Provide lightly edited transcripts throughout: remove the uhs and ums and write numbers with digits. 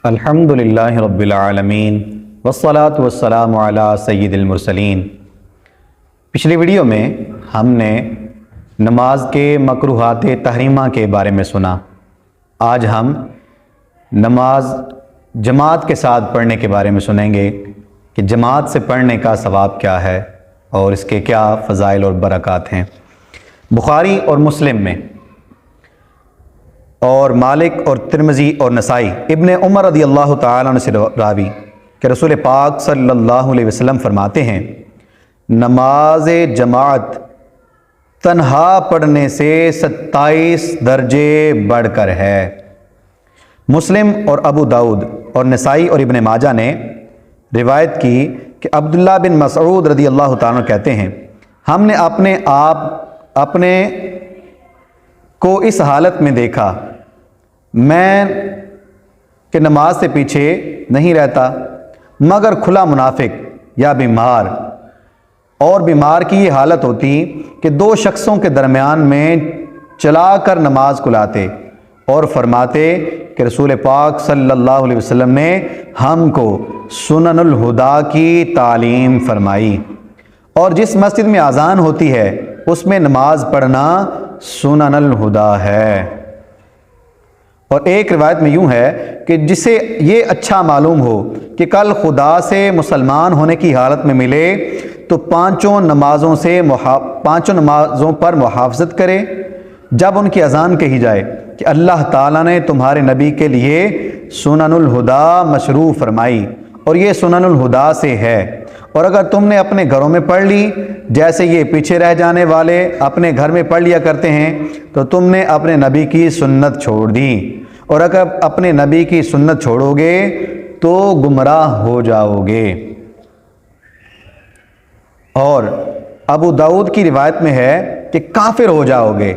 الحمدللہ رب العالمین والصلاة والسلام علی سید المرسلین۔ پچھلی ویڈیو میں ہم نے نماز کے مکروہات تحریمہ کے بارے میں سنا۔ آج ہم نماز جماعت کے ساتھ پڑھنے کے بارے میں سنیں گے کہ جماعت سے پڑھنے کا ثواب کیا ہے اور اس کے کیا فضائل اور برکات ہیں۔ بخاری اور مسلم میں اور مالک اور ترمذی اور نسائی ابن عمر رضی اللہ تعالیٰ عنہ سے راوی کہ رسول پاک صلی اللہ علیہ وسلم فرماتے ہیں، نماز جماعت تنہا پڑھنے سے 27 درجے بڑھ کر ہے۔ مسلم اور ابو داؤد اور نسائی اور ابن ماجہ نے روایت کی کہ عبداللہ بن مسعود رضی اللہ تعالیٰ عنہ کہتے ہیں، ہم نے اپنے کو اس حالت میں دیکھا میں کہ نماز سے پیچھے نہیں رہتا مگر کھلا منافق یا بیمار، اور بیمار کی یہ حالت ہوتی کہ دو شخصوں کے درمیان میں چلا کر نماز کو لاتے اور فرماتے کہ رسول پاک صلی اللہ علیہ وسلم نے ہم کو سنن الہدا کی تعلیم فرمائی، اور جس مسجد میں اذان ہوتی ہے اس میں نماز پڑھنا سنن الہدا ہے۔ اور ایک روایت میں یوں ہے کہ جسے یہ اچھا معلوم ہو کہ کل خدا سے مسلمان ہونے کی حالت میں ملے تو پانچوں نمازوں پر محافظت کرے جب ان کی اذان کہی جائے کہ اللہ تعالیٰ نے تمہارے نبی کے لیے سنن الہدا مشروع فرمائی اور یہ سنن الہدا سے ہے، اور اگر تم نے اپنے گھروں میں پڑھ لی جیسے یہ پیچھے رہ جانے والے اپنے گھر میں پڑھ لیا کرتے ہیں تو تم نے اپنے نبی کی سنت چھوڑ دی، اور اگر اپنے نبی کی سنت چھوڑو گے تو گمراہ ہو جاؤ گے۔ اور ابو داؤد کی روایت میں ہے کہ کافر ہو جاؤ گے،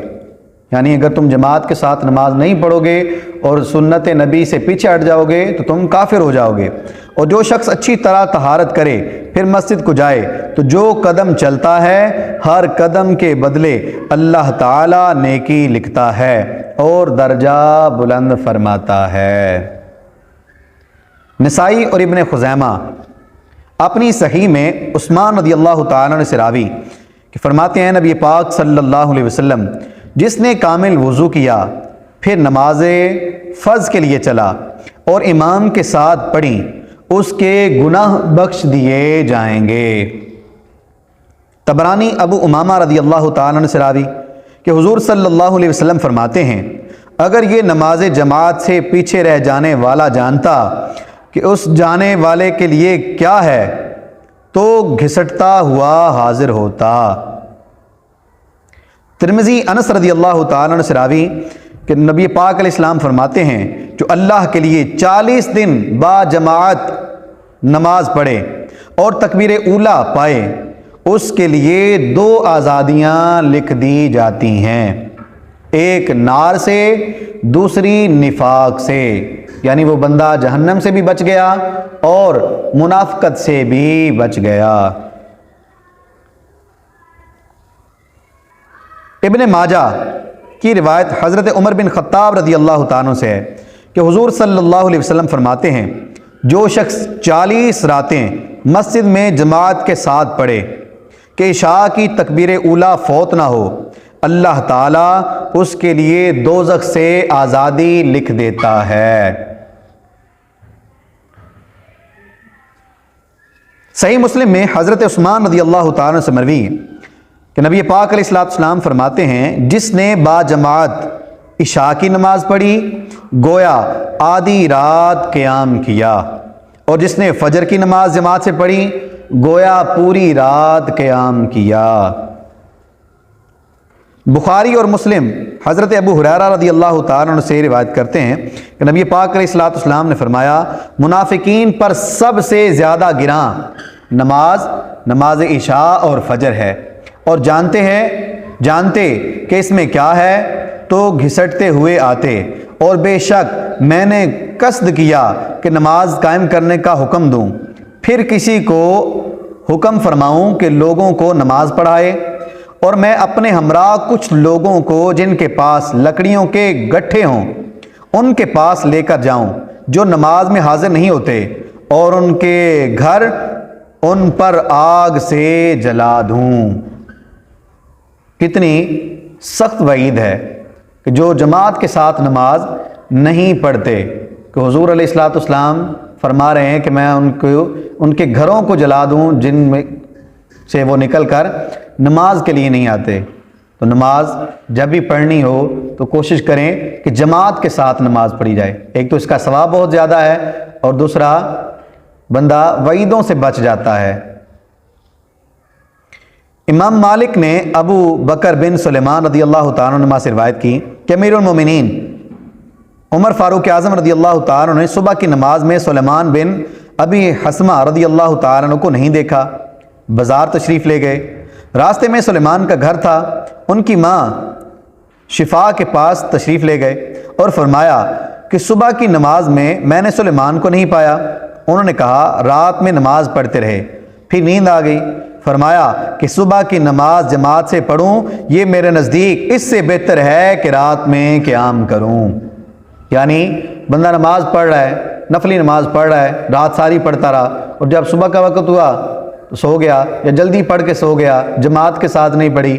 یعنی اگر تم جماعت کے ساتھ نماز نہیں پڑھو گے اور سنت نبی سے پیچھے ہٹ جاؤ گے تو تم کافر ہو جاؤ گے۔ اور جو شخص اچھی طرح طہارت کرے پھر مسجد کو جائے تو جو قدم چلتا ہے ہر قدم کے بدلے اللہ تعالیٰ نیکی لکھتا ہے اور درجہ بلند فرماتا ہے۔ نسائی اور ابن خزیمہ اپنی صحیح میں عثمان رضی اللہ تعالیٰ عنہ سے راوی کہ فرماتے ہیں، نبی پاک صلی اللہ علیہ وسلم جس نے کامل وضو کیا پھر نماز فرض کے لیے چلا اور امام کے ساتھ پڑھی اس کے گناہ بخش دیے جائیں گے۔ طبرانی ابو امامہ رضی اللہ تعالیٰ عنہ سے راوی کہ حضور صلی اللہ علیہ وسلم فرماتے ہیں، اگر یہ نماز جماعت سے پیچھے رہ جانے والا جانتا کہ اس جانے والے کے لیے کیا ہے تو گھسٹتا ہوا حاضر ہوتا۔ ترمذی انس رضی اللہ تعالیٰ عنہ سے راوی کہ نبی پاک علیہ السلام فرماتے ہیں، جو اللہ کے لیے 40 دن با جماعت نماز پڑھے اور تکبیر اولیٰ پائے اس کے لیے 2 آزادیاں لکھ دی جاتی ہیں، ایک نار سے دوسری نفاق سے، یعنی وہ بندہ جہنم سے بھی بچ گیا اور منافقت سے بھی بچ گیا۔ ابن ماجہ کی روایت حضرت عمر بن خطاب رضی اللہ تعالیٰ سے ہے کہ حضور صلی اللہ علیہ وسلم فرماتے ہیں، جو شخص 40 راتیں مسجد میں جماعت کے ساتھ پڑھے کہ عشاء کی تکبیر اولیٰ فوت نہ ہو، اللہ تعالیٰ اس کے لیے دوزخ سے آزادی لکھ دیتا ہے۔ صحیح مسلم میں حضرت عثمان رضی اللہ تعالیٰ سے مروی کہ نبی پاک علیہ السلام فرماتے ہیں، جس نے با جماعت عشاء کی نماز پڑھی گویا آدھی رات قیام کیا، اور جس نے فجر کی نماز جماعت سے پڑھی گویا پوری رات قیام کیا۔ بخاری اور مسلم حضرت ابو ہریرہ رضی اللہ تعالیٰ عنہ سے روایت کرتے ہیں کہ نبی پاک علیہ السلام نے فرمایا، منافقین پر سب سے زیادہ گراں نماز عشاء اور فجر ہے، اور جانتے کہ اس میں کیا ہے تو گھسٹتے ہوئے آتے، اور بے شک میں نے قصد کیا کہ نماز قائم کرنے کا حکم دوں، پھر کسی کو حکم فرماؤں کہ لوگوں کو نماز پڑھائے، اور میں اپنے ہمراہ کچھ لوگوں کو جن کے پاس لکڑیوں کے گٹھے ہوں ان کے پاس لے کر جاؤں جو نماز میں حاضر نہیں ہوتے اور ان کے گھر ان پر آگ سے جلا دوں۔ کتنی سخت وعید ہے کہ جو جماعت کے ساتھ نماز نہیں پڑھتے، کہ حضور علیہ الصلوۃ والسلام فرما رہے ہیں کہ میں ان کے گھروں کو جلا دوں جن میں سے وہ نکل کر نماز کے لیے نہیں آتے۔ تو نماز جب بھی پڑھنی ہو تو کوشش کریں کہ جماعت کے ساتھ نماز پڑھی جائے، ایک تو اس کا ثواب بہت زیادہ ہے اور دوسرا بندہ وعیدوں سے بچ جاتا ہے۔ امام مالک نے ابو بکر بن سلیمان رضی اللہ تعالیٰ عنہ سے روایت کی کہ امیر المومنین عمر فاروق اعظم رضی اللہ تعالیٰ عنہ نے صبح کی نماز میں سلیمان بن ابی حسمہ رضی اللہ تعالیٰ عنہ کو نہیں دیکھا۔ بازار تشریف لے گئے، راستے میں سلیمان کا گھر تھا، ان کی ماں شفا کے پاس تشریف لے گئے اور فرمایا کہ صبح کی نماز میں نے سلیمان کو نہیں پایا۔ انہوں نے کہا رات میں نماز پڑھتے رہے، پھر نیند آ گئی۔ فرمایا کہ صبح کی نماز جماعت سے پڑھوں، یہ میرے نزدیک اس سے بہتر ہے کہ رات میں قیام کروں۔ یعنی بندہ نماز پڑھ رہا ہے، نفلی نماز پڑھ رہا ہے، رات ساری پڑھتا رہا اور جب صبح کا وقت ہوا تو سو گیا یا جلدی پڑھ کے سو گیا، جماعت کے ساتھ نہیں پڑھی،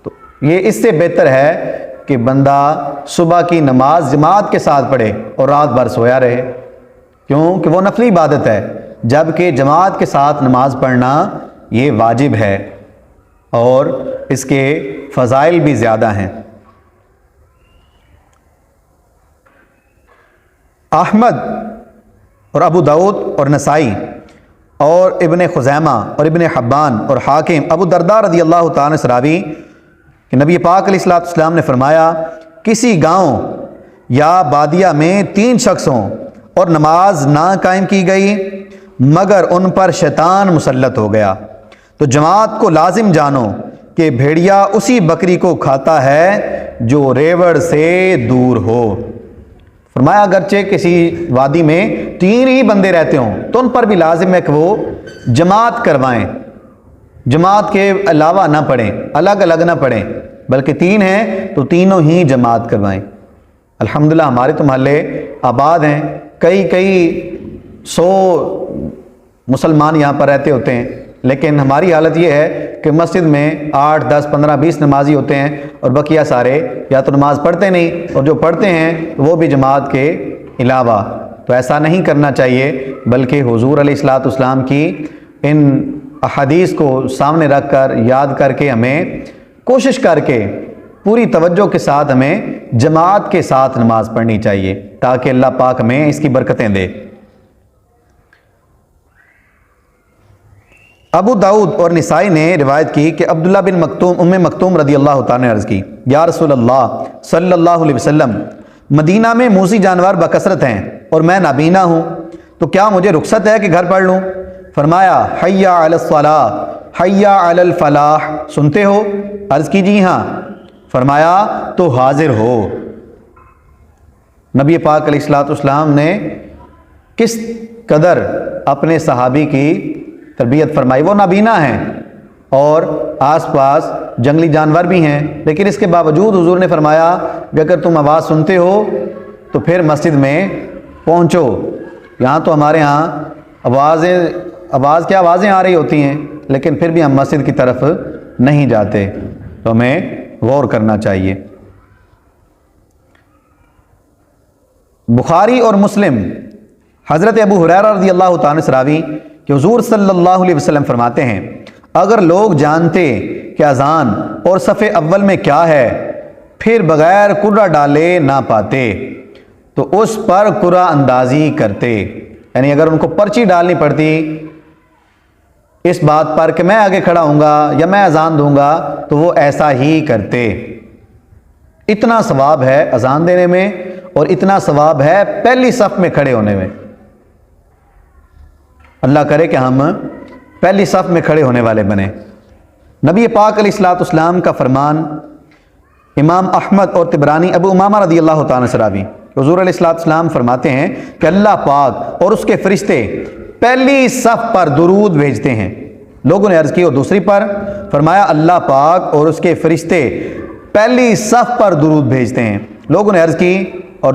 تو یہ اس سے بہتر ہے کہ بندہ صبح کی نماز جماعت کے ساتھ پڑھے اور رات بھر سویا رہے، کیوں کہ وہ نفلی عبادت ہے، جبکہ جماعت کے ساتھ نماز پڑھنا یہ واجب ہے اور اس کے فضائل بھی زیادہ ہیں۔ احمد اور ابو داؤد اور نسائی اور ابن خزیمہ اور ابن حبان اور حاکم ابو درداء رضی اللہ تعالیٰ سے راوی کہ نبی پاک علیہ الصلوۃ والسلام نے فرمایا کسی گاؤں یا بادیہ میں 3 شخص ہوں اور نماز نہ قائم کی گئی مگر ان پر شیطان مسلط ہو گیا تو جماعت کو لازم جانو کہ بھیڑیا اسی بکری کو کھاتا ہے جو ریوڑ سے دور ہو۔ فرمایا اگرچہ کسی وادی میں 3 ہی بندے رہتے ہوں تو ان پر بھی لازم ہے کہ وہ جماعت کروائیں، جماعت کے علاوہ نہ پڑھیں، الگ الگ نہ پڑھیں، بلکہ 3 ہیں تو تینوں ہی جماعت کروائیں۔ الحمدللہ ہمارے تو محلے آباد ہیں، کئی 100 مسلمان یہاں پر رہتے ہوتے ہیں، لیکن ہماری حالت یہ ہے کہ مسجد میں 8 10 15 20 نمازی ہوتے ہیں اور بقیہ سارے یا تو نماز پڑھتے نہیں اور جو پڑھتے ہیں وہ بھی جماعت کے علاوہ۔ تو ایسا نہیں کرنا چاہیے، بلکہ حضور علیہ الصلوۃ والسلام کی ان احادیث کو سامنے رکھ کر یاد کر کے ہمیں کوشش کر کے پوری توجہ کے ساتھ ہمیں جماعت کے ساتھ نماز پڑھنی چاہیے تاکہ اللہ پاک ہمیں اس کی برکتیں دے۔ ابو داؤد اور نسائی نے روایت کی کہ عبداللہ بن ام مکتوم رضی اللہ تعالیٰ نے عرض کی یا رسول اللہ صلی اللہ علیہ وسلم مدینہ میں موذی جانور بکثرت ہیں اور میں نابینا ہوں، تو کیا مجھے رخصت ہے کہ گھر پڑھ لوں؟ فرمایا حی علی الصلاۃ حی علی الفلاح، سنتے ہو؟ عرض کی جی ہاں۔ فرمایا تو حاضر ہو۔ نبی پاک علیہ الصلوۃ والسلام نے کس قدر اپنے صحابی کی تربیت فرمائی، وہ نابینا ہیں اور آس پاس جنگلی جانور بھی ہیں، لیکن اس کے باوجود حضور نے فرمایا کہ اگر تم آواز سنتے ہو تو پھر مسجد میں پہنچو۔ یہاں تو ہمارے ہاں آوازیں آ رہی ہوتی ہیں لیکن پھر بھی ہم مسجد کی طرف نہیں جاتے، تو ہمیں غور کرنا چاہیے۔ بخاری اور مسلم حضرت ابو ہریرہ رضی اللہ تعالیٰ عنہ راوی کہ حضور صلی اللہ علیہ وسلم فرماتے ہیں اگر لوگ جانتے کہ اذان اور صف اول میں کیا ہے پھر بغیر قرہ ڈالے نہ پاتے تو اس پر قرہ اندازی کرتے، یعنی اگر ان کو پرچی ڈالنی پڑتی اس بات پر کہ میں آگے کھڑا ہوں گا یا میں اذان دوں گا تو وہ ایسا ہی کرتے۔ اتنا ثواب ہے اذان دینے میں اور اتنا ثواب ہے پہلی صف میں کھڑے ہونے میں۔ اللہ کرے کہ ہم پہلی صف میں کھڑے ہونے والے بنے۔ نبی پاک علیہ الصلوۃ والسلام کا فرمان امام احمد اور طبرانی ابو امامہ رضی اللہ تعالیٰ سے راوی، حضور علیہ الصلوۃ والسلام فرماتے ہیں کہ اللہ پاک اور اس کے فرشتے پہلی صف پر درود بھیجتے ہیں۔ لوگوں نے عرض کی اور دوسری پر؟ فرمایا اللہ پاک اور اس کے فرشتے پہلی صف پر درود بھیجتے ہیں۔ لوگوں نے عرض کی اور